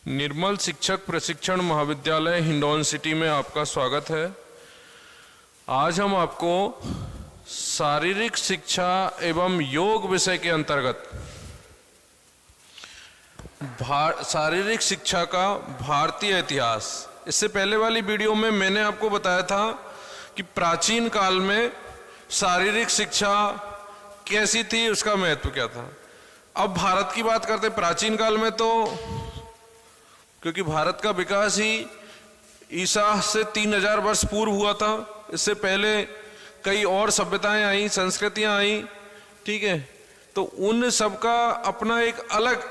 निर्मल शिक्षक प्रशिक्षण महाविद्यालय हिंडौन सिटी में आपका स्वागत है। आज हम आपको शारीरिक शिक्षा एवं योग विषय के अंतर्गत शारीरिक शिक्षा का भारतीय इतिहास, इससे पहले वाली वीडियो में मैंने आपको बताया था कि प्राचीन काल में शारीरिक शिक्षा कैसी थी, उसका महत्व क्या था। अब भारत की बात करते प्राचीन काल में, तो क्योंकि भारत का विकास ही ईसा से 3000 वर्ष पूर्व हुआ था। इससे पहले कई और सभ्यताएं आई, संस्कृतियां आई, ठीक है। तो उन सब का अपना एक अलग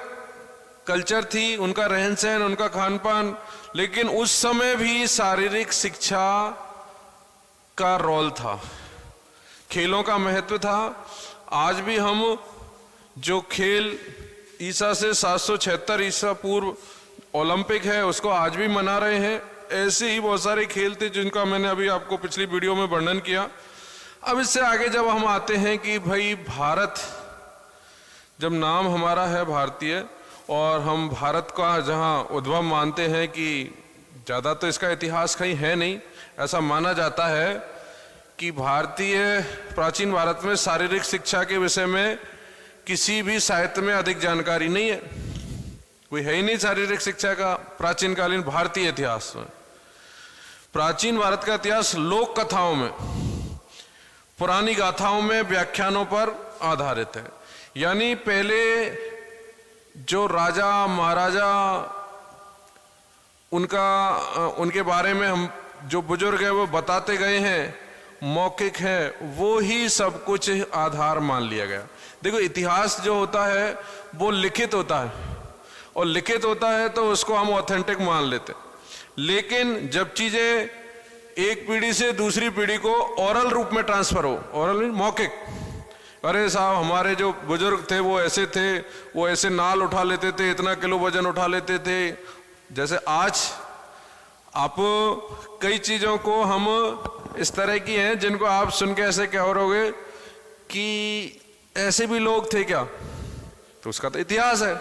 कल्चर थी, उनका रहन सहन, उनका खान पान। लेकिन उस समय भी शारीरिक शिक्षा का रोल था, खेलों का महत्व था। आज भी हम जो खेल ईसा से 776 ईसा पूर्व ओलंपिक है, उसको आज भी मना रहे हैं। ऐसे ही बहुत सारे खेल थे जिनका मैंने अभी आपको पिछली वीडियो में वर्णन किया। अब इससे आगे जब हम आते हैं कि भाई भारत, जब नाम हमारा है भारतीय, और हम भारत का जहां उद्भव मानते हैं कि ज़्यादा तो इसका इतिहास कहीं है नहीं, ऐसा माना जाता है कि भारतीय प्राचीन भारत में शारीरिक शिक्षा के विषय में किसी भी साहित्य में अधिक जानकारी नहीं है। कोई है ही नहीं शारीरिक शिक्षा का प्राचीन कालीन भारतीय इतिहास में। प्राचीन भारत का इतिहास लोक कथाओं में, पुरानी गाथाओं में, व्याख्यानों पर आधारित है। यानी पहले जो राजा महाराजा, उनके बारे में हम जो बुजुर्ग है वो बताते गए हैं, मौखिक है, वो ही सब कुछ आधार मान लिया गया। देखो, इतिहास जो होता है वो लिखित होता है, और लिखित होता है तो उसको हम ऑथेंटिक मान लेते। लेकिन जब चीजें एक पीढ़ी से दूसरी पीढ़ी को ओरल रूप में ट्रांसफर हो, ओरल मौखिक, अरे साहब हमारे जो बुजुर्ग थे वो ऐसे थे, वो ऐसे नाल उठा लेते थे, इतना किलो वजन उठा लेते थे। जैसे आज आप कई चीजों को हम इस तरह की हैं जिनको आप सुन के ऐसे कह रहोगे कि ऐसे भी लोग थे क्या। तो उसका तो इतिहास है,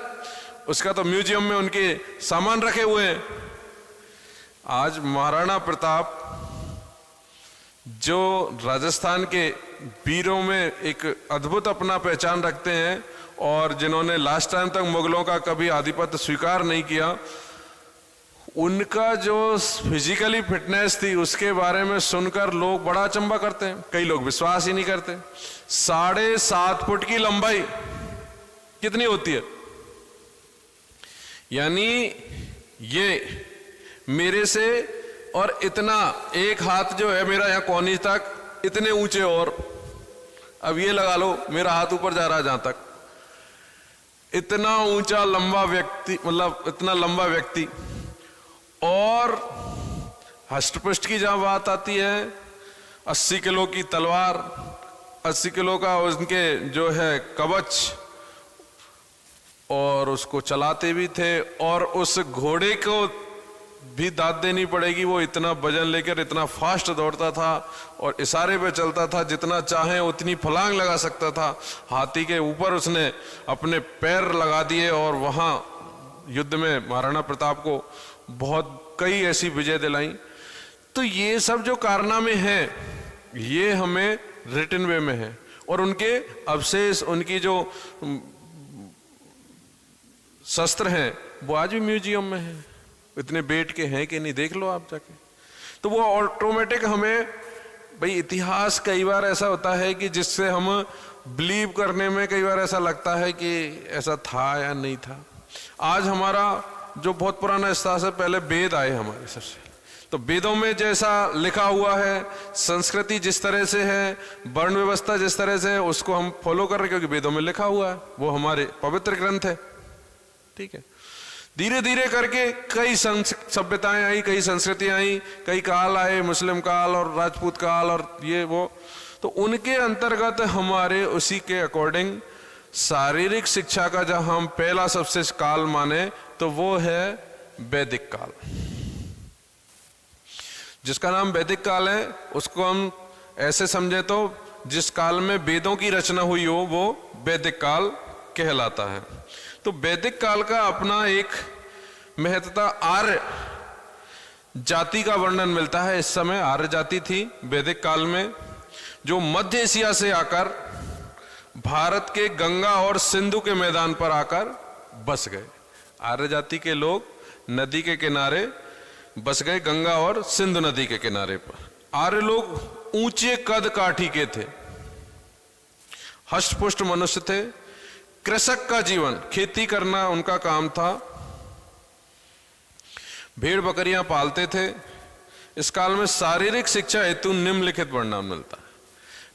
उसका तो म्यूजियम में उनके सामान रखे हुए हैं। आज महाराणा प्रताप जो राजस्थान के वीरों में एक अद्भुत अपना पहचान रखते हैं, और जिन्होंने लास्ट टाइम तक मुगलों का कभी आधिपत्य स्वीकार नहीं किया, उनका जो फिजिकली फिटनेस थी उसके बारे में सुनकर लोग बड़ा अचंभा करते हैं। कई लोग विश्वास ही नहीं करते। 7.5 फुट की लंबाई कितनी होती है, यानी ये मेरे से और इतना, एक हाथ जो है मेरा यहाँ कोहनी तक, इतने ऊंचे, और अब ये लगा लो मेरा हाथ ऊपर जा रहा है जहां तक, इतना ऊंचा लंबा व्यक्ति, मतलब इतना लंबा व्यक्ति। और हष्टपुष्ट की जहां बात आती है, 80 किलो की तलवार, 80 किलो का उनके जो है कवच, और उसको चलाते भी थे। और उस घोड़े को भी दाद देनी पड़ेगी, वो इतना वजन लेकर इतना फास्ट दौड़ता था और इशारे पे चलता था, जितना चाहे उतनी फलांग लगा सकता था। हाथी के ऊपर उसने अपने पैर लगा दिए, और वहां युद्ध में महाराणा प्रताप को बहुत कई ऐसी विजय दिलाई। तो ये सब जो कारनामे हैं ये हमें रिटन वे में है, और उनके अवशेष, उनकी जो शस्त्र हैं वो आज भी म्यूजियम में है। इतने वेट के हैं कि नहीं, देख लो आप जाके। तो वो ऑटोमेटिक हमें, भाई इतिहास कई बार ऐसा होता है कि जिससे हम बिलीव करने में कई बार ऐसा लगता है कि ऐसा था या नहीं था। आज हमारा जो बहुत पुराना इतिहास है, पहले वेद आए हमारे सबसे, तो वेदों में जैसा लिखा हुआ है, संस्कृति जिस तरह से है, वर्ण व्यवस्था जिस तरह से है, उसको हम फॉलो कर रहे हैं क्योंकि वेदों में लिखा हुआ है, वो हमारे पवित्र ग्रंथ है, ठीक है। धीरे धीरे करके कई सभ्यताएं आई, कई संस्कृतियां आई, कई काल आए, मुस्लिम काल और राजपूत काल और ये वो। तो उनके अंतर्गत हमारे उसी के अकॉर्डिंग शारीरिक शिक्षा का जब हम पहला सबसे काल माने तो वो है वैदिक काल। जिसका नाम वैदिक काल है उसको हम ऐसे समझे तो जिस काल में वेदों की रचना हुई हो वो वैदिक काल कहलाता है। तो वैदिक काल का अपना एक महत्ता आर्य जाति का वर्णन मिलता है। इस समय आर्य जाति थी वैदिक काल में, जो मध्य एशिया से आकर भारत के गंगा और सिंधु के मैदान पर आकर बस गए। आर्य जाति के लोग नदी के किनारे बस गए, गंगा और सिंधु नदी के किनारे पर। आर्य लोग ऊंचे कद काठी के थे, हष्टपुष्ट मनुष्य थे। कृषक का जीवन, खेती करना उनका काम था। भेड़ बकरियां पालते थे। इस काल में शारीरिक शिक्षा हेतु निम्नलिखित वर्णन मिलता है।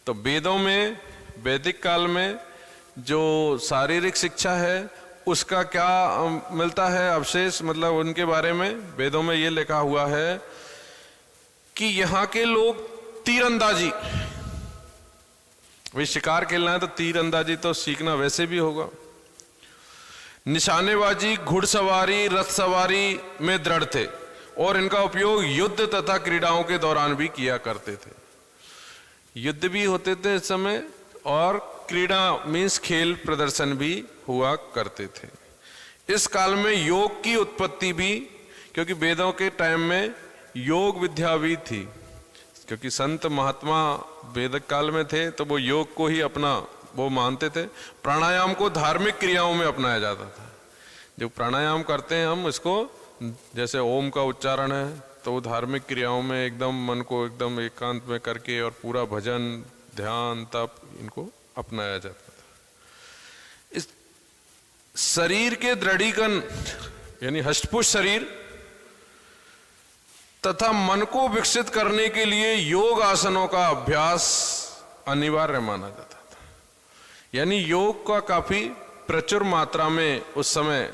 तो वेदों में, वैदिक काल में जो शारीरिक शिक्षा है उसका क्या मिलता है अवशेष, मतलब उनके बारे में वेदों में ये लिखा हुआ है कि यहाँ के लोग तीरंदाजी, भाई शिकार खेलना है तो तीरंदाजी तो सीखना वैसे भी होगा, निशानेबाजी, घुड़सवारी, रथ सवारी में दृढ़ थे और इनका उपयोग युद्ध तथा क्रीड़ाओं के दौरान भी किया करते थे। युद्ध भी होते थे इस समय और क्रीड़ा मीन्स खेल प्रदर्शन भी हुआ करते थे। इस काल में योग की उत्पत्ति भी, क्योंकि वेदों के टाइम में योग विद्या भी थी, क्योंकि संत महात्मा वैदिक काल में थे तो वो योग को ही अपना वो मानते थे। प्राणायाम को धार्मिक क्रियाओं में अपनाया जाता था। जो प्राणायाम करते हैं हम, इसको जैसे ओम का उच्चारण है तो वो धार्मिक क्रियाओं में एकदम मन को एकदम एकांत में करके और पूरा भजन, ध्यान, तप, इनको अपनाया जाता था। इस शरीर के दृढ़ीकरण यानी हष्टपुष्ट शरीर तथा मन को विकसित करने के लिए योग आसनों का अभ्यास अनिवार्य माना जाता था। यानी योग का काफी प्रचुर मात्रा में उस समय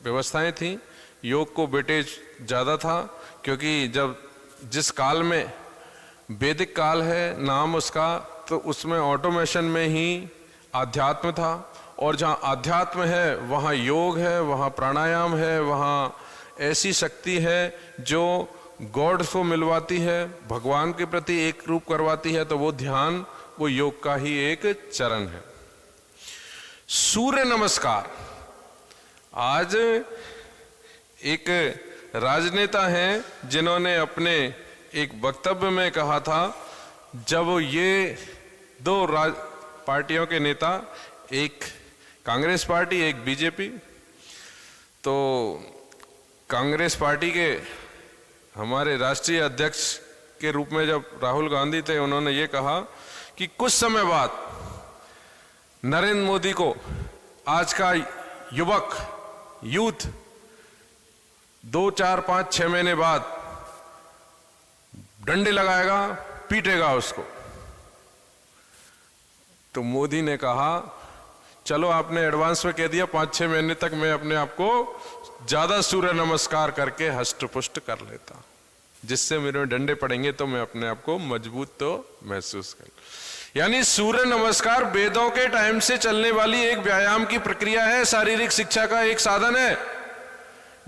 व्यवस्थाएं थी। योग को वेटेज ज्यादा था, क्योंकि जब जिस काल में वैदिक काल है नाम उसका, तो उसमें ऑटोमेशन में ही आध्यात्म था, और जहाँ आध्यात्म है वहाँ योग है, वहाँ प्राणायाम है, वहाँ ऐसी शक्ति है जो गॉड को मिलवाती है, भगवान के प्रति एक रूप करवाती है। तो वो ध्यान, वो योग का ही एक चरण है। सूर्य नमस्कार, आज एक राजनेता हैं जिन्होंने अपने एक वक्तव्य में कहा था, जब ये दो पार्टियों के नेता, एक कांग्रेस पार्टी एक बीजेपी, तो कांग्रेस पार्टी के हमारे राष्ट्रीय अध्यक्ष के रूप में जब राहुल गांधी थे, उन्होंने ये कहा कि कुछ समय बाद नरेंद्र मोदी को आज का युवक, यूथ 2, 4, 5, 6 महीने बाद डंडे लगाएगा, पीटेगा उसको। तो मोदी ने कहा चलो आपने एडवांस में कह दिया, 5-6 महीने तक मैं अपने आप को ज्यादा सूर्य नमस्कार करके हष्ट पुष्ट कर लेता, जिससे मेरे डंडे पड़ेंगे तो मैं अपने आप को मजबूत तो महसूस कर। यानी सूर्य नमस्कार वेदों के टाइम से चलने वाली एक व्यायाम की प्रक्रिया है, शारीरिक शिक्षा का एक साधन है,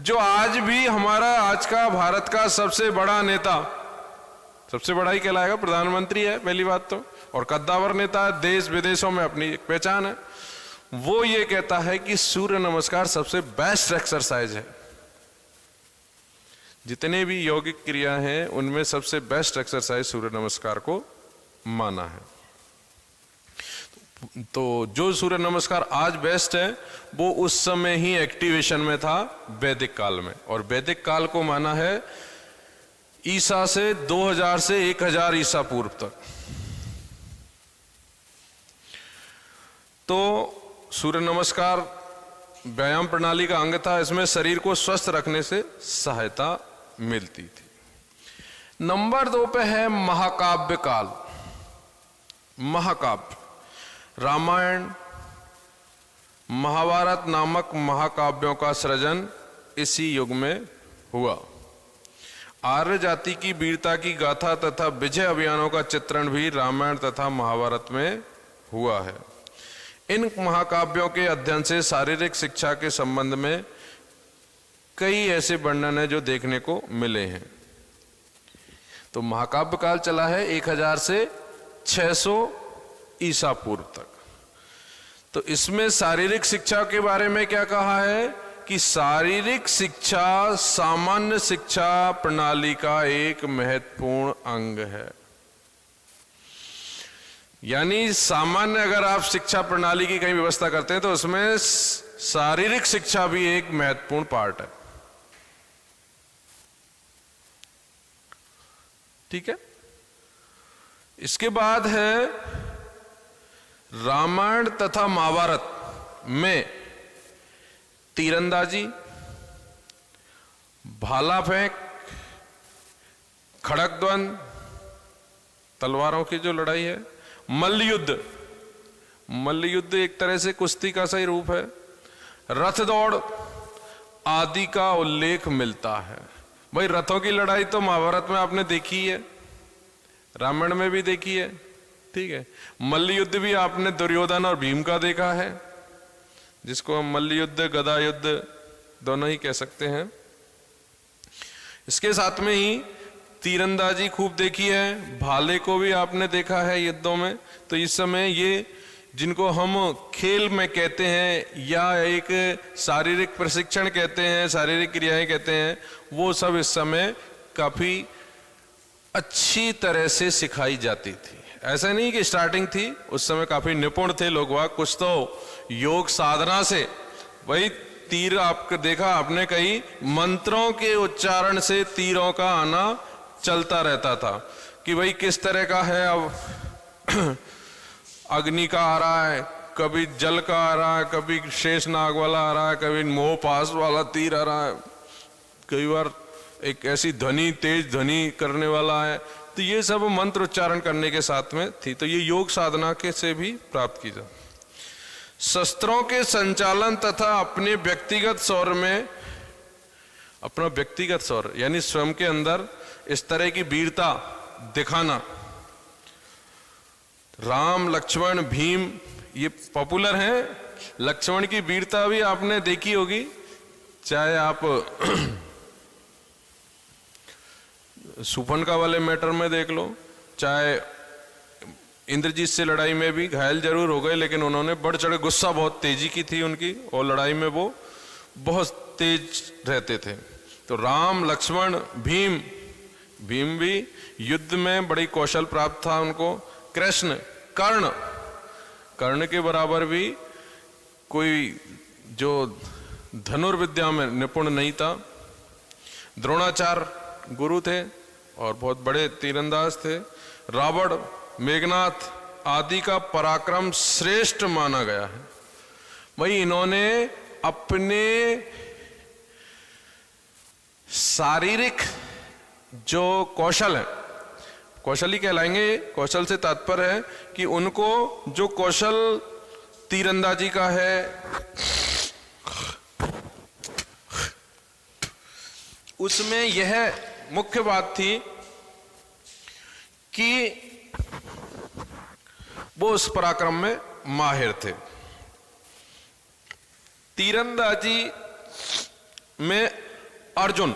जो आज भी हमारा आज का भारत का सबसे बड़ा नेता, सबसे बड़ा ही कहलाएगा, प्रधानमंत्री है पहली बात तो, और कद्दावर नेता है, देश विदेशों में अपनी एक पहचान है। वो ये कहता है कि सूर्य नमस्कार सबसे बेस्ट एक्सरसाइज है। जितने भी यौगिक क्रिया हैं उनमें सबसे बेस्ट एक्सरसाइज सूर्य नमस्कार को माना है। तो जो सूर्य नमस्कार आज बेस्ट है वो उस समय ही एक्टिवेशन में था वैदिक काल में, और वैदिक काल को माना है ईसा से 2000 से 1000 ईसा पूर्व तक। तो सूर्य नमस्कार व्यायाम प्रणाली का अंग था। इसमें शरीर को स्वस्थ रखने से सहायता मिलती थी। नंबर 2 पे है महाकाव्य काल। महाकाव्य, रामायण, महाभारत नामक महाकाव्यों का सृजन इसी युग में हुआ। आर्य जाति की वीरता की गाथा तथा विजय अभियानों का चित्रण भी रामायण तथा महाभारत में हुआ है। इन महाकाव्यों के अध्ययन से शारीरिक शिक्षा के संबंध में कई ऐसे वर्णन है जो देखने को मिले हैं। तो महाकाव्य काल चला है 1000 से 600 ईसा पूर्व तक। तो इसमें शारीरिक शिक्षा के बारे में क्या कहा है कि शारीरिक शिक्षा सामान्य शिक्षा प्रणाली का एक महत्वपूर्ण अंग है। यानी सामान्य अगर आप शिक्षा प्रणाली की कहीं व्यवस्था करते हैं तो उसमें शारीरिक शिक्षा भी एक महत्वपूर्ण पार्ट है। ठीक है। इसके बाद है रामायण तथा महाभारत में तीरंदाजी, भाला फेंक, खड़कद्वंद, तलवारों की जो लड़ाई है, मल्ल युद्ध, मल्ल युद्ध एक तरह से कुश्ती का सही रूप है, रथ दौड़ आदि का उल्लेख मिलता है। भाई रथों की लड़ाई तो महाभारत में आपने देखी है, रामायण में भी देखी है। ठीक है। मल्ल युद्ध भी आपने दुर्योधन और भीम का देखा है, जिसको हम मल्ल युद्ध गदा युद्ध दोनों ही कह सकते हैं। इसके साथ में ही तीरंदाजी खूब देखी है, भाले को भी आपने देखा है युद्धों में। तो इस समय ये जिनको हम खेल में कहते हैं या एक शारीरिक प्रशिक्षण कहते हैं, शारीरिक क्रियाएं कहते हैं, वो सब इस समय काफी अच्छी तरह से सिखाई जाती थी। ऐसा नहीं कि स्टार्टिंग थी, उस समय काफी निपुण थे लोग वहां। कुछ तो योग साधना से, वही तीर आपको देखा आपने, कई मंत्रों के उच्चारण से तीरों का आना चलता रहता था कि भाई किस तरह का है। अब अग्नि का आ रहा है, कभी जल का आ रहा है, कभी शेषनाग वाला आ रहा है, कभी मोह पास वाला तीर आ रहा है, कई बार एक ऐसी ध्वनि, तेज ध्वनि करने वाला है। तो ये सब मंत्र उच्चारण करने के साथ में थी। तो ये योग साधना के से भी प्राप्त की जा। शस्त्रों के संचालन तथा अपने व्यक्तिगत शौर्य में, अपना व्यक्तिगत शौर्य यानी स्वयं के अंदर इस तरह की वीरता दिखाना। राम, लक्ष्मण, भीम ये पॉपुलर हैं। लक्ष्मण की वीरता भी आपने देखी होगी, चाहे आप सुफनका वाले मैटर में देख लो, चाहे इंद्रजीत से लड़ाई में भी घायल जरूर हो गए, लेकिन उन्होंने बढ़ चढ़े, गुस्सा बहुत तेजी की थी उनकी, और लड़ाई में वो बहुत तेज रहते थे। तो राम, लक्ष्मण, भीम, भीम भी युद्ध में बड़ी कौशल प्राप्त था उनको। कृष्ण, कर्ण, कर्ण के बराबर भी कोई जो धनुर्विद्या में निपुण नहीं था। द्रोणाचार्य गुरु थे और बहुत बड़े तीरंदाज थे। रावण, मेघनाथ आदि का पराक्रम श्रेष्ठ माना गया है। वही इन्होंने अपने शारीरिक जो कौशल है, कौशल ही कहलाएंगे, कौशल से तात्पर्य है कि उनको जो कौशल तीरंदाजी का है, उसमें यह मुख्य बात थी कि वो उस पराक्रम में माहिर थे। तीरंदाजी में अर्जुन,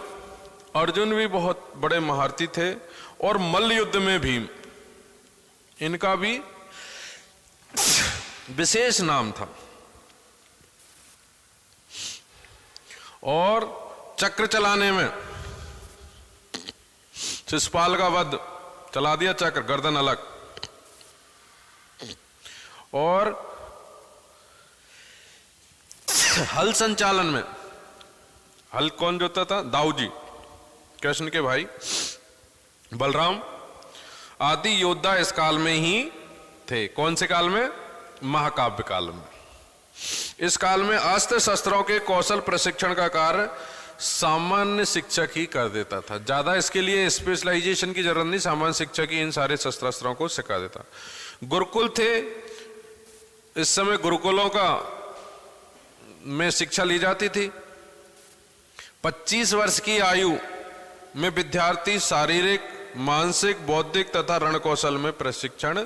अर्जुन भी बहुत बड़े महारथी थे, और मल्ल युद्ध में भीम, इनका भी विशेष नाम था। और चक्र चलाने में शिशुपाल का वध, चला दिया चक्र, गर्दन अलग। और हल संचालन में, हल कौन जोता था? दाऊ जी, कृष्ण के भाई बलराम आदि योद्धा इस काल में ही थे। कौन से काल में? महाकाव्य काल में। इस काल में अस्त्र शस्त्रों के कौशल प्रशिक्षण का कार्य सामान्य शिक्षक ही कर देता था। ज्यादा इसके लिए स्पेशलाइजेशन की जरूरत नहीं, सामान्य शिक्षक ही इन सारे शस्त्रास्त्रों को सिखा देता। गुरुकुल थे, इस समय गुरुकुलों का में शिक्षा ली जाती थी। 25 वर्ष की आयु में विद्यार्थी शारीरिक, मानसिक, बौद्धिक तथा रण कौशल में प्रशिक्षण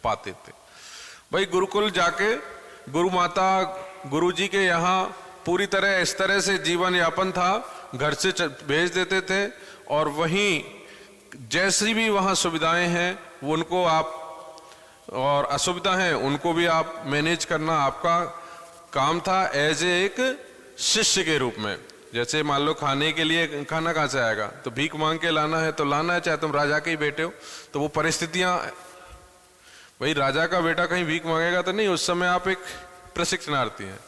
पाते थे। भाई गुरुकुल जाके गुरु माता, गुरु जी के यहाँ पूरी तरह इस तरह से जीवन यापन था, घर से भेज देते थे, और वहीं जैसी भी वहाँ सुविधाएं हैं वो उनको आप, और असुविधा है उनको भी आप मैनेज करना आपका काम था। एज ए एक शिष्य के रूप में। जैसे मान लो खाने के लिए खाना कहाँ से आएगा, तो भीख मांग के लाना है तो लाना है, चाहे तुम राजा के ही बेटे हो। तो वो परिस्थितियां, भाई राजा का बेटा कहीं भीख मांगेगा तो नहीं, उस समय आप एक प्रशिक्षणार्थी हैं।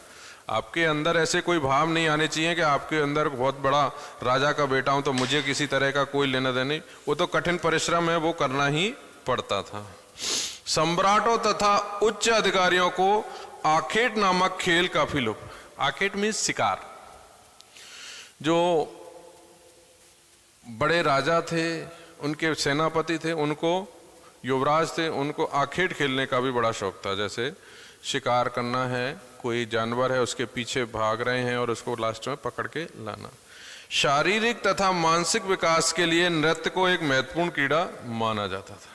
आपके अंदर ऐसे कोई भाव नहीं आने चाहिए कि आपके अंदर बहुत बड़ा राजा का बेटा हूं तो मुझे किसी तरह का कोई लेना देना नहीं। वो तो कठिन परिश्रम है, वो करना ही पड़ता था। सम्राटों तथा उच्च अधिकारियों को आखेट नामक खेल काफी लोग, आखेट मीन्स शिकार। जो बड़े राजा थे, उनके सेनापति थे, उनको युवराज थे, उनको आखेट खेलने का भी बड़ा शौक था। जैसे शिकार करना है, कोई जानवर है उसके पीछे भाग रहे हैं और उसको लास्ट में पकड़ के लाना। शारीरिक तथा मानसिक विकास के लिए नृत्य को एक महत्वपूर्ण क्रीड़ा माना जाता था।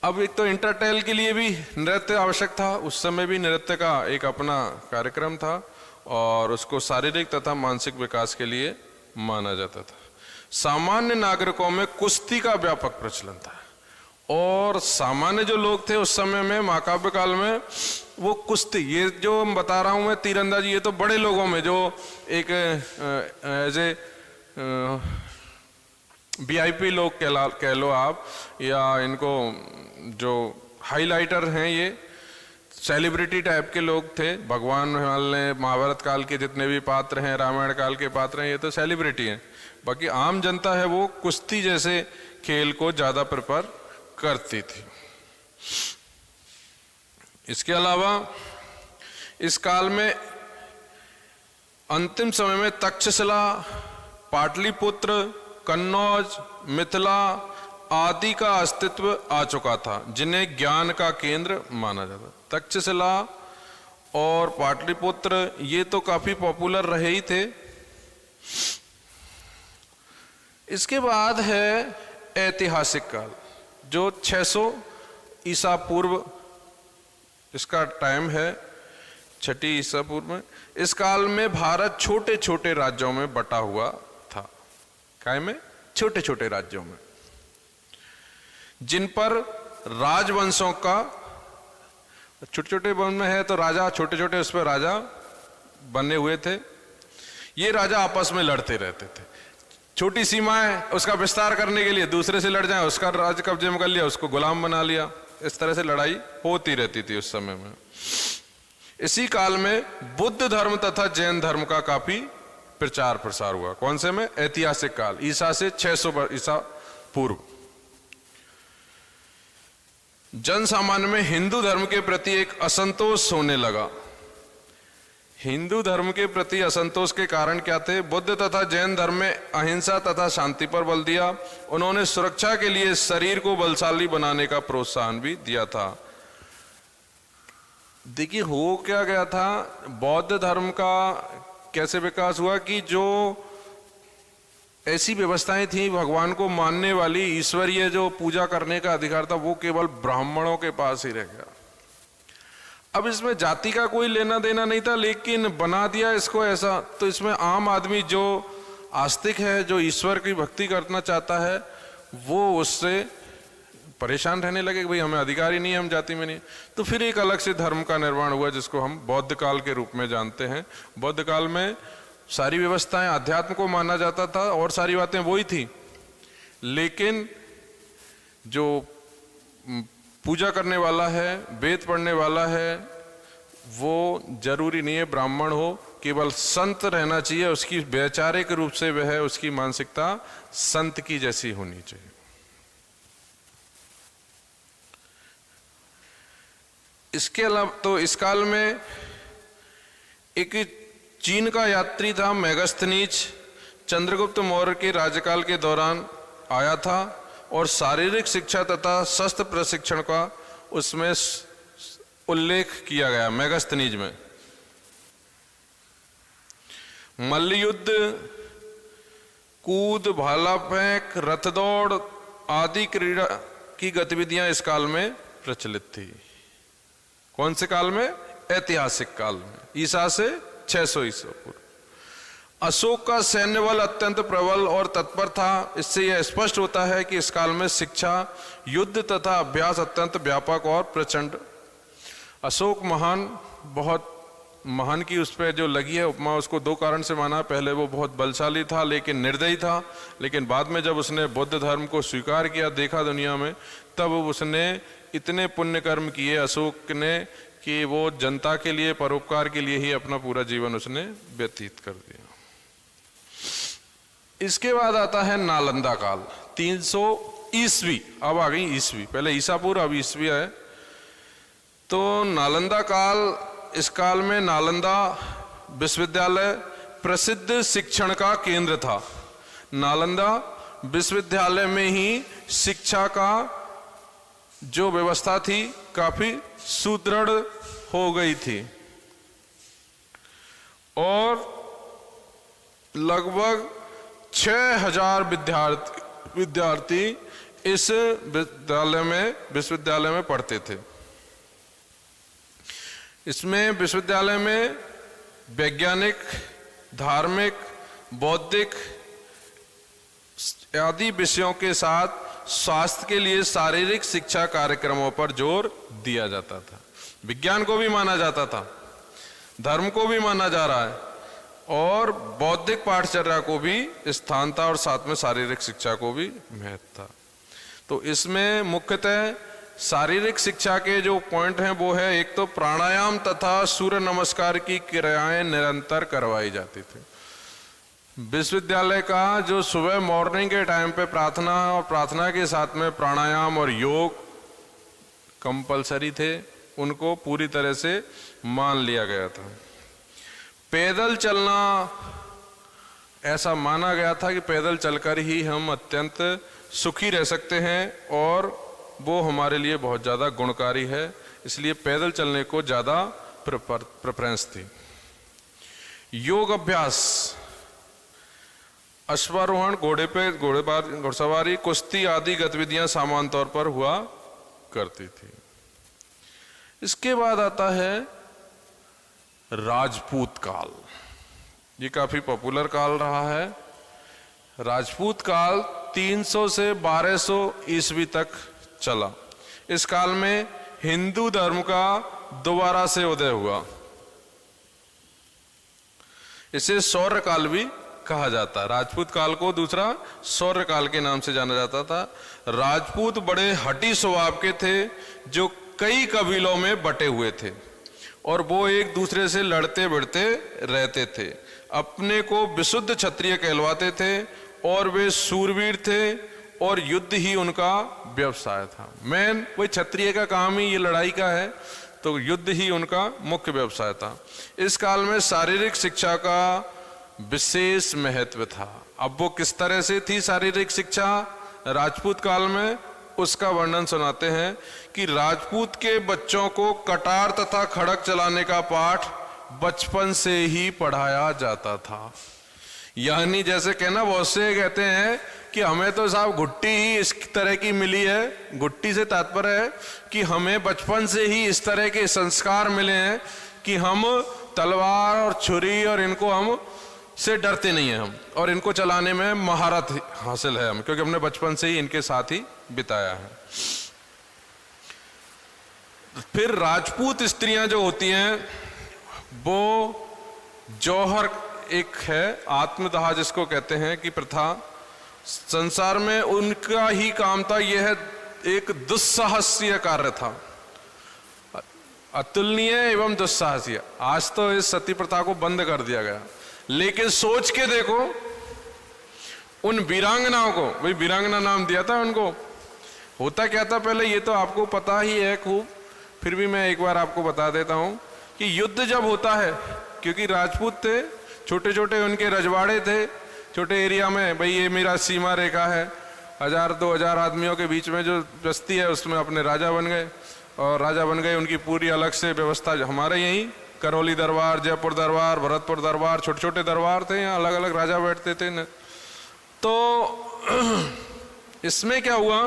अब एक तो इंटरटेल के लिए भी नृत्य आवश्यक था, उस समय भी नृत्य का एक अपना कार्यक्रम था और उसको शारीरिक तथा मानसिक विकास के लिए माना जाता था। सामान्य नागरिकों में कुश्ती का व्यापक प्रचलन था और सामान्य जो लोग थे उस समय में, महाकाव्य काल में, वो कुश्ती, ये जो मैं बता रहा हूं मैं तीरंदाजी, ये तो बड़े लोगों में जो एक एज ए VIP लोग कह लो आप, या इनको जो हाइलाइटर हैं, ये सेलिब्रिटी टाइप के लोग थे। भगवान ने महाभारत काल के जितने भी पात्र हैं, रामायण काल के पात्र हैं, ये तो सेलिब्रिटी हैं। बाकी आम जनता है वो कुश्ती जैसे खेल को ज्यादा प्रेफर करती थी। इसके अलावा इस काल में अंतिम समय में तक्षशिला, पाटलिपुत्र, कन्नौज, मिथिला आदि का अस्तित्व आ चुका था, जिन्हें ज्ञान का केंद्र माना जाता। तक्षशिला और पाटलिपुत्र ये तो काफी पॉपुलर रहे ही थे। इसके बाद है ऐतिहासिक काल, जो 600 ईसा पूर्व इसका टाइम है, 6 ईसा पूर्व में। इस काल में भारत छोटे छोटे राज्यों में बटा हुआ था। काय में? छोटे छोटे राज्यों में, जिन पर राजवंशों का, छोटे छोटे वन में है तो राजा छोटे छोटे उस पर राजा बने हुए थे। ये राजा आपस में लड़ते रहते थे, छोटी सीमाएं, उसका विस्तार करने के लिए दूसरे से लड़ जाए, उसका राज कब्जे में कर लिया, उसको गुलाम बना लिया। इस तरह से लड़ाई होती रहती थी उस समय में। इसी काल में बुद्ध धर्म तथा जैन धर्म का काफी प्रचार प्रसार हुआ। कौन से में? ऐतिहासिक काल, ईसा से 600 ईसा पूर्व। जन सामान्य में हिंदू धर्म के प्रति एक असंतोष होने लगा। हिंदू धर्म के प्रति असंतोष के कारण क्या थे? बुद्ध तथा जैन धर्म में अहिंसा तथा शांति पर बल दिया। उन्होंने सुरक्षा के लिए शरीर को बलशाली बनाने का प्रोत्साहन भी दिया था। देखिए हो क्या गया था, बौद्ध धर्म का कैसे विकास हुआ कि जो ऐसी व्यवस्थाएं थी भगवान को मानने वाली, ईश्वरीय जो पूजा करने का अधिकार था, वो केवल ब्राह्मणों के पास ही रह गया। अब इसमें जाति का कोई लेना देना नहीं था, लेकिन बना दिया इसको ऐसा, तो इसमें आम आदमी जो आस्तिक है, जो ईश्वर की भक्ति करना चाहता है, वो उससे परेशान रहने लगे कि भाई हमें अधिकार ही नहीं है, हम जाति में नहीं। तो फिर एक अलग से धर्म का निर्माण हुआ जिसको हम बौद्ध काल के रूप में जानते हैं। बौद्ध काल में सारी व्यवस्थाएं अध्यात्म को माना जाता था और सारी बातें वही थी, लेकिन जो पूजा करने वाला है, वेद पढ़ने वाला है, वो जरूरी नहीं है ब्राह्मण हो, केवल संत रहना चाहिए। उसकी वैचारिक रूप से वह उसकी मानसिकता संत की जैसी होनी चाहिए। इसके अलावा तो इस काल में एक चीन का यात्री था मेगास्थनीज, चंद्रगुप्त मौर्य के राज्यकाल के दौरान आया था और शारीरिक शिक्षा तथा शस्त्र प्रशिक्षण का उसमें उल्लेख किया गया मेगास्थनीज में। मल्लयुद्ध, कूद, भाला फेंक, रथ दौड़ आदि क्रीड़ा की गतिविधियां इस काल में प्रचलित थी। कौन से काल में? ऐतिहासिक काल में, ईसा से 600 ईसा पूर्व। अशोक का सैन्य बल अत्यंत प्रबल और तत्पर था। इससे यह स्पष्ट होता है कि इस काल में शिक्षा, युद्ध तथा अभ्यास अत्यंत व्यापक और प्रचंड। अशोक महान बहुत महान की उस पर जो लगी है उपमा, उसको दो कारण से माना। पहले वो बहुत बलशाली था लेकिन निर्दयी था, लेकिन बाद में जब उसने बौद्ध धर्म को स्वीकार किया, देखा दुनिया में, तब उसने इतने पुण्य कर्म किए अशोक ने कि वो जनता के लिए, परोपकार के लिए ही अपना पूरा जीवन उसने व्यतीत कर दिया। इसके बाद आता है नालंदा काल, 300 ईस्वी। अब आ गई ईस्वी, पहले ईसापुर अब ईस्वी है। तो नालंदा काल, इस काल में नालंदा विश्वविद्यालय प्रसिद्ध शिक्षण का केंद्र था। नालंदा विश्वविद्यालय में ही शिक्षा का जो व्यवस्था थी काफी सुदृढ़ हो गई थी और लगभग 6000 विद्यार्थी इस विश्वविद्यालय में पढ़ते थे। इसमें विश्वविद्यालय में वैज्ञानिक, धार्मिक, बौद्धिक आदि विषयों के साथ स्वास्थ्य के लिए शारीरिक शिक्षा कार्यक्रमों पर जोर दिया जाता था। विज्ञान को भी माना जाता था, धर्म को भी माना जा रहा है और बौद्धिक पाठचर्या को भी स्थान था और साथ में शारीरिक शिक्षा को भी महत्व था। तो इसमें मुख्यतः शारीरिक शिक्षा के जो पॉइंट हैं वो है, एक तो प्राणायाम तथा सूर्य नमस्कार की क्रियाएं निरंतर करवाई जाती थी। विश्वविद्यालय का जो सुबह मॉर्निंग के टाइम पे प्रार्थना और प्रार्थना के साथ में प्राणायाम और योग कंपलसरी थे, उनको पूरी तरह से मान लिया गया था। पैदल चलना, ऐसा माना गया था कि पैदल चलकर ही हम अत्यंत सुखी रह सकते हैं और वो हमारे लिए बहुत ज़्यादा गुणकारी है, इसलिए पैदल चलने को ज़्यादा प्रेफरेंस थी। योग अभ्यास, अश्वारोहण, घोड़े पे घुड़सवारी, कुश्ती आदि गतिविधियां सामान्य तौर पर हुआ करती थी। इसके बाद आता है राजपूत काल। ये काफी पॉपुलर काल रहा है। राजपूत काल 300 से 1200 ईस्वी तक चला। इस काल में हिंदू धर्म का दोबारा से उदय हुआ। इसे शौर्य काल भी कहा जाता है। राजपूत काल को दूसरा शौर्य काल के नाम से जाना जाता था। राजपूत बड़े हठी स्वभाव के थे जो कई कबीलों में बटे हुए थे और वो एक दूसरे से लड़ते भिड़ते रहते थे। अपने को विशुद्ध क्षत्रिय कहलवाते थे और वे शूरवीर थे और युद्ध ही उनका व्यवसाय था। मेन वही क्षत्रिय का काम ही ये लड़ाई का है, तो युद्ध ही उनका मुख्य व्यवसाय था। इस काल में शारीरिक शिक्षा का विशेष महत्व था। अब वो किस तरह से थी शारीरिक शिक्षा राजपूत काल में, उसका वर्णन सुनाते हैं कि राजपूत के बच्चों को कटार तथा खड़ग चलाने का पाठ बचपन से ही पढ़ाया जाता था। यानी जैसे कहना, बहुत से कहते हैं कि हमें तो साहब घुट्टी ही इस तरह की मिली है। घुट्टी से तात्पर्य है कि हमें बचपन से ही इस तरह के संस्कार मिले हैं कि हम तलवार और छुरी और इनको हम से डरते नहीं हैं हम, और इनको चलाने में महारत हासिल है हम, क्योंकि हमने बचपन से ही इनके साथ ही बिताया है। फिर राजपूत स्त्रियां जो होती हैं वो जौहर एक है, आत्मदाह जिसको कहते हैं कि प्रथा, संसार में उनका ही काम था। यह एक दुस्साहसीय कार्य था, अतुलनीय एवं दुस्साहसीय। आज तो इस सती प्रथा को बंद कर दिया गया, लेकिन सोच के देखो उन वीरांगनाओं को, भाई वीरांगना नाम दिया था उनको। होता क्या था पहले, ये तो आपको पता ही है खूब, फिर भी मैं एक बार आपको बता देता हूं कि युद्ध जब होता है, क्योंकि राजपूत थे, छोटे छोटे उनके रजवाड़े थे, छोटे एरिया में, भाई ये मेरा सीमा रेखा है, 1000-2000 आदमियों के बीच में जो बस्ती है उसमें अपने राजा बन गए, और राजा बन गए, उनकी पूरी अलग से व्यवस्था। हमारे यहीं करौली दरबार, जयपुर दरबार, भरतपुर दरबार, छोटे छोटे दरबार थे, यहाँ अलग अलग राजा बैठते थे न। तो इसमें क्या हुआ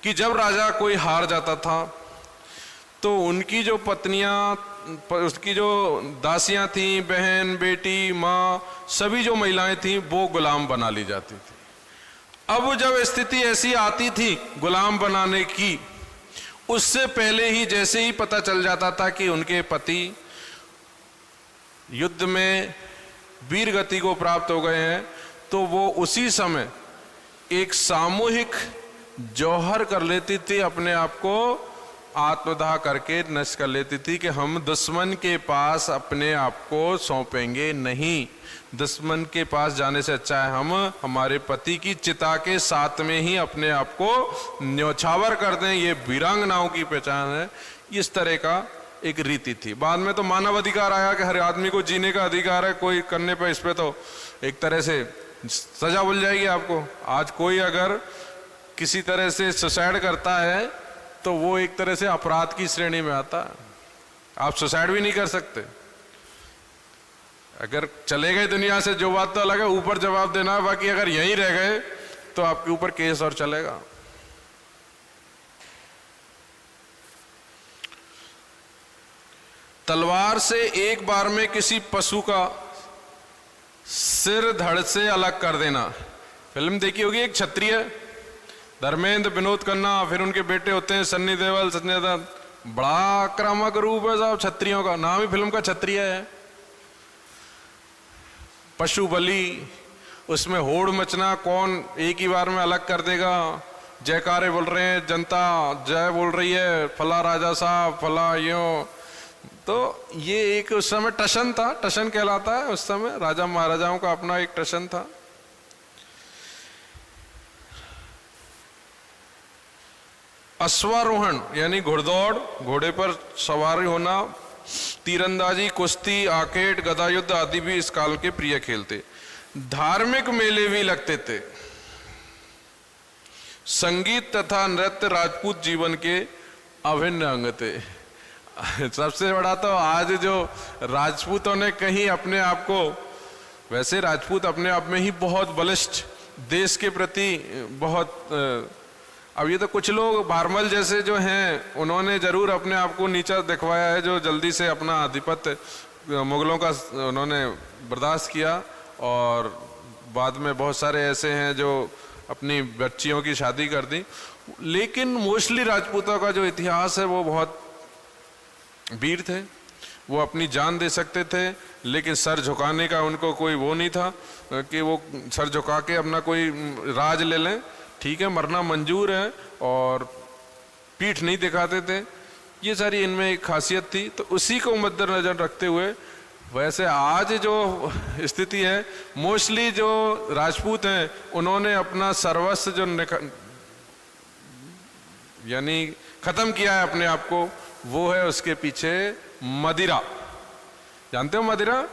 कि जब राजा कोई हार जाता था तो उनकी जो पत्नियां, उसकी जो दासियां थीं, बहन, बेटी, माँ, सभी जो महिलाएं थीं वो गुलाम बना ली जाती थी। अब जब स्थिति ऐसी आती थी गुलाम बनाने की, उससे पहले ही जैसे ही पता चल जाता था कि उनके पति युद्ध में वीर गति को प्राप्त हो गए हैं, तो वो उसी समय एक सामूहिक जौहर कर लेती थी, अपने आप को आत्मदाह करके नष्ट कर लेती थी कि हम दुश्मन के पास अपने आप को सौंपेंगे नहीं। दुश्मन के पास जाने से अच्छा है हम हमारे पति की चिता के साथ में ही अपने आप को न्यौछावर कर दें। ये वीरांगनाओं की पहचान है। इस तरह का एक रीति थी। बाद में तो मानव अधिकार आया कि हर आदमी को जीने का अधिकार है, कोई करने पे इस पे तो एक तरह से सजा मिल जाएगी आपको। आज कोई अगर किसी तरह से सुसाइड करता है तो वो एक तरह से अपराध की श्रेणी में आता है। आप सुसाइड भी नहीं कर सकते। अगर चले गए दुनिया से जो बात तो अलग है, ऊपर जवाब देना है। बाकी अगर यहीं रह गए तो आपके ऊपर केस और चलेगा। तलवार से एक बार में किसी पशु का सिर धड़ से अलग कर देना। फिल्म देखी होगी एक क्षत्रिय, धर्मेंद्र, विनोद खन्ना, फिर उनके बेटे होते हैं सन्नी देओल, संजय दत्त। बड़ा आक्रामक रूप है साहब क्षत्रियों का, नाम ही फिल्म का क्षत्रिय है। पशु बलि, उसमें होड़ मचना, कौन एक ही बार में अलग कर देगा। जयकारे बोल रहे हैं, जनता जय बोल रही है, फला राजा साहब, फला यूं। तो ये एक उस समय टशन था, टशन कहलाता है उस समय, राजा महाराजाओं का अपना एक टशन था। अश्वारोहण यानी घुड़दौड़, घोड़े पर सवारी होना, तीरंदाजी, कुश्ती, आकेट, गदा युद्ध आदि भी इस काल के प्रिय खेल थे। धार्मिक मेले भी लगते थे। संगीत तथा नृत्य राजपूत जीवन के अभिन्न अंग थे। सबसे बड़ा तो आज जो राजपूतों ने कहीं अपने आप को, वैसे राजपूत अपने आप में ही बहुत बलिष्ठ, देश के प्रति बहुत, अब ये तो कुछ लोग भारमल जैसे जो हैं उन्होंने जरूर अपने आप को नीचा दिखवाया है, जो जल्दी से अपना आधिपत्य मुगलों का उन्होंने बर्दाश्त किया। और बाद में बहुत सारे ऐसे हैं जो अपनी बच्चियों की शादी कर दी। लेकिन मोस्टली राजपूतों का जो इतिहास है वो बहुत वीर थे। वो अपनी जान दे सकते थे, लेकिन सर झुकाने का उनको कोई वो नहीं था कि वो सर झुका के अपना कोई राज ले लें। ठीक है, मरना मंजूर है, और पीठ नहीं दिखाते थे। ये सारी इनमें एक खासियत थी। तो उसी को मद्देनजर रखते हुए वैसे आज जो स्थिति है, मोस्टली जो राजपूत हैं उन्होंने अपना सर्वस्व जो यानी खत्म किया है अपने आप को, वो है उसके पीछे मदिरा। जानते हो मदिरा?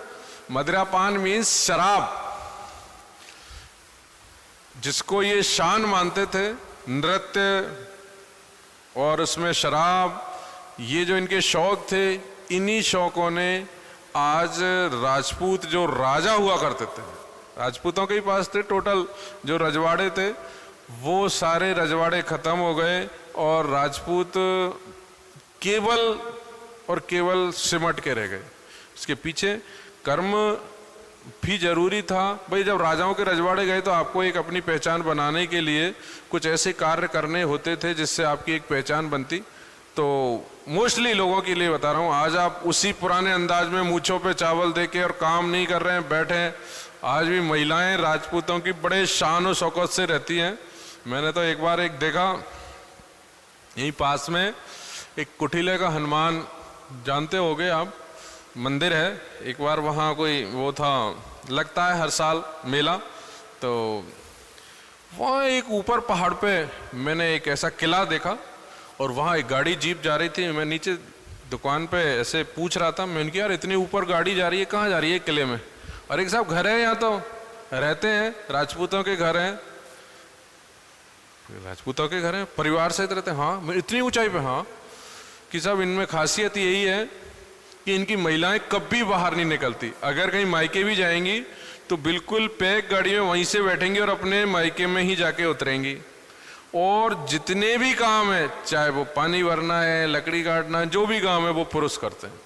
मदिरा पान मीन्स शराब, जिसको ये शान मानते थे। नृत्य और उसमें शराब, ये जो इनके शौक थे, इन्हीं शौकों ने आज राजपूत जो राजा हुआ करते थे, राजपूतों के ही पास थे टोटल जो रजवाड़े थे, वो सारे रजवाड़े खत्म हो गए और राजपूत केवल और केवल सिमट के रह गए। इसके पीछे कर्म भी जरूरी था। भाई जब राजाओं के रजवाड़े गए तो आपको एक अपनी पहचान बनाने के लिए कुछ ऐसे कार्य करने होते थे जिससे आपकी एक पहचान बनती। तो मोस्टली लोगों के लिए बता रहा हूँ, आज आप उसी पुराने अंदाज में मूंछों पे चावल देके और काम नहीं कर रहे हैं, बैठे हैं। आज भी महिलाएं राजपूतों की बड़े शान और शौकत से रहती हैं। मैंने तो एक बार एक देखा, यहीं पास में एक कुठिले का हनुमान, जानते होगे आप, मंदिर है। एक बार वहाँ कोई वो था, लगता है हर साल मेला, तो वहाँ एक ऊपर पहाड़ पे मैंने एक ऐसा किला देखा और वहाँ एक गाड़ी जीप जा रही थी। मैं नीचे दुकान पे ऐसे पूछ रहा था, मैंने कहा यार इतनी ऊपर गाड़ी जा रही है, कहाँ जा रही है किले में? और एक साहब घर है, यहाँ तो रहते हैं, राजपूतों के घर हैं, राजपूतों के घर हैं, परिवार सहित रहते हैं। हाँ, इतनी ऊंचाई पे? हाँ। कि साहब इनमें खासियत यही है कि इनकी महिलाएं कभी बाहर नहीं निकलती। अगर कहीं मायके भी जाएंगी तो बिल्कुल पैक गाड़ी में वहीं से बैठेंगी और अपने मायके में ही जाके उतरेंगी। और जितने भी काम है, चाहे वो पानी भरना है, लकड़ी काटना है, जो भी काम है वो पुरुष करते हैं।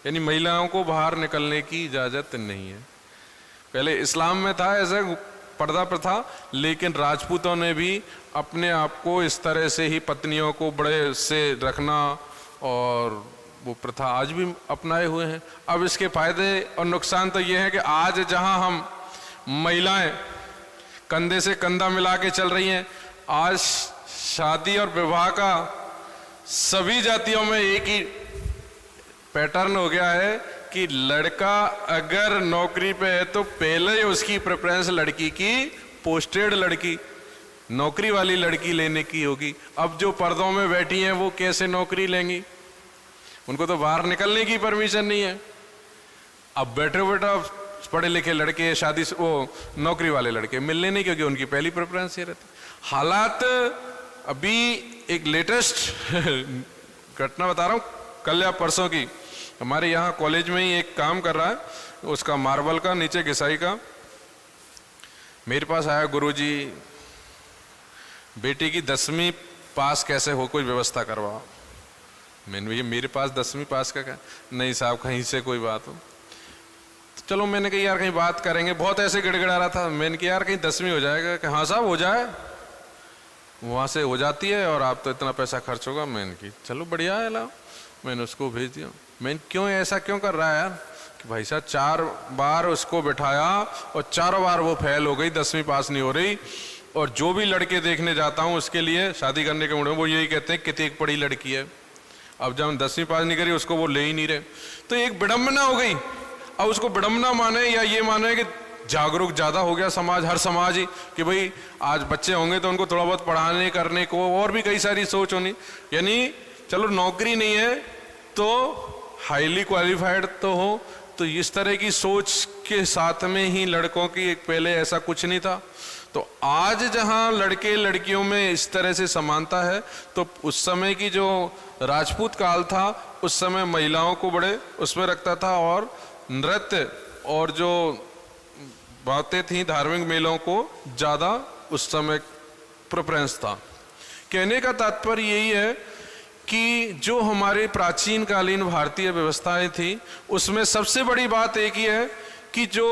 यानी महिलाओं को बाहर निकलने की इजाज़त नहीं है। पहले इस्लाम में था ऐसा पर्दा प्रथा, लेकिन राजपूतों ने भी अपने आप को इस तरह से ही पत्नियों को बड़े से रखना और वो प्रथा आज भी अपनाए हुए हैं। अब इसके फायदे और नुकसान तो ये है कि आज जहां हम महिलाएं कंधे से कंधा मिला के चल रही हैं, आज शादी और विवाह का सभी जातियों में एक ही पैटर्न हो गया है कि लड़का अगर नौकरी पे है तो पहले उसकी प्रेफरेंस लड़की की पोस्टेड लड़की, नौकरी वाली लड़की लेने की होगी। अब जो पर्दों में बैठी हैं वो कैसे नौकरी लेंगी, उनको तो बाहर निकलने की परमिशन नहीं है। अब बैठे पढ़े लिखे लड़के शादी वो नौकरी वाले लड़के मिलने नहीं, क्योंकि उनकी पहली प्रेफरेंस ये रहती। हालात अभी एक लेटेस्ट घटना बता रहा हूँ, कल या परसों की, हमारे यहाँ कॉलेज में ही एक काम कर रहा है, उसका मार्बल का नीचे घिसाई का। मेरे पास आया, गुरुजी बेटी की 10वीं पास कैसे हो, कोई व्यवस्था करवाओ। मैंने भैया मेरे पास 10वीं पास का क्या, नहीं साहब कहीं से कोई बात हो। तो चलो मैंने कहा यार कहीं बात करेंगे, बहुत ऐसे गिड़गिड़ा रहा था। मैंने कहा यार कहीं 10वीं हो जाएगा, कि हाँ साहब हो जाए, वहाँ से हो जाती है और आप तो इतना पैसा खर्च होगा। मैंने की चलो बढ़िया है, लाओ। मैंने उसको भेज दिया। मैंने क्यों ऐसा क्यों कर रहा है यार, कि भाई साहब 4 बार उसको बिठाया और 4 बार वो फेल हो गई, 10वीं पास नहीं हो रही। और जो भी लड़के देखने जाता हूँ उसके लिए शादी करने के मूड में वो यही कहते हैं कितनी एक पढ़ी लड़की है। अब जब 10वीं पास नहीं करी उसको वो ले ही नहीं रहे, तो एक विडंबना हो गई। अब उसको विडंबना माने या ये माने कि जागरूक ज़्यादा हो गया समाज, हर समाज ही, कि भाई आज बच्चे होंगे तो उनको थोड़ा बहुत पढ़ाने करने को और भी कई सारी सोच होनी। यानी चलो नौकरी नहीं है तो हाईली क्वालिफाइड तो हो, तो इस तरह की सोच के साथ में ही लड़कों की एक पहले ऐसा कुछ नहीं था। तो आज जहां लड़के लड़कियों में इस तरह से समानता है, तो उस समय की जो राजपूत काल था उस समय महिलाओं को बड़े उसमें रखता था, और नृत्य और जो बातें थी धार्मिक मेलों को ज़्यादा उस समय प्रेफरेंस था। कहने का तात्पर्य यही है कि जो हमारे प्राचीन कालीन भारतीय व्यवस्थाएं थी उसमें सबसे बड़ी बात एक ही है कि जो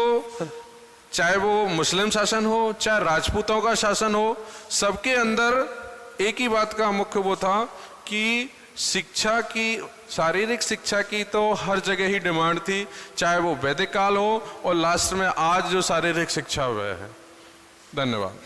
चाहे वो मुस्लिम शासन हो चाहे राजपूतों का शासन हो, सबके अंदर एक ही बात का मुख्य वो था कि शिक्षा की, शारीरिक शिक्षा की तो हर जगह ही डिमांड थी, चाहे वो वैदिक काल हो और लास्ट में आज जो शारीरिक शिक्षा हुआ है। धन्यवाद।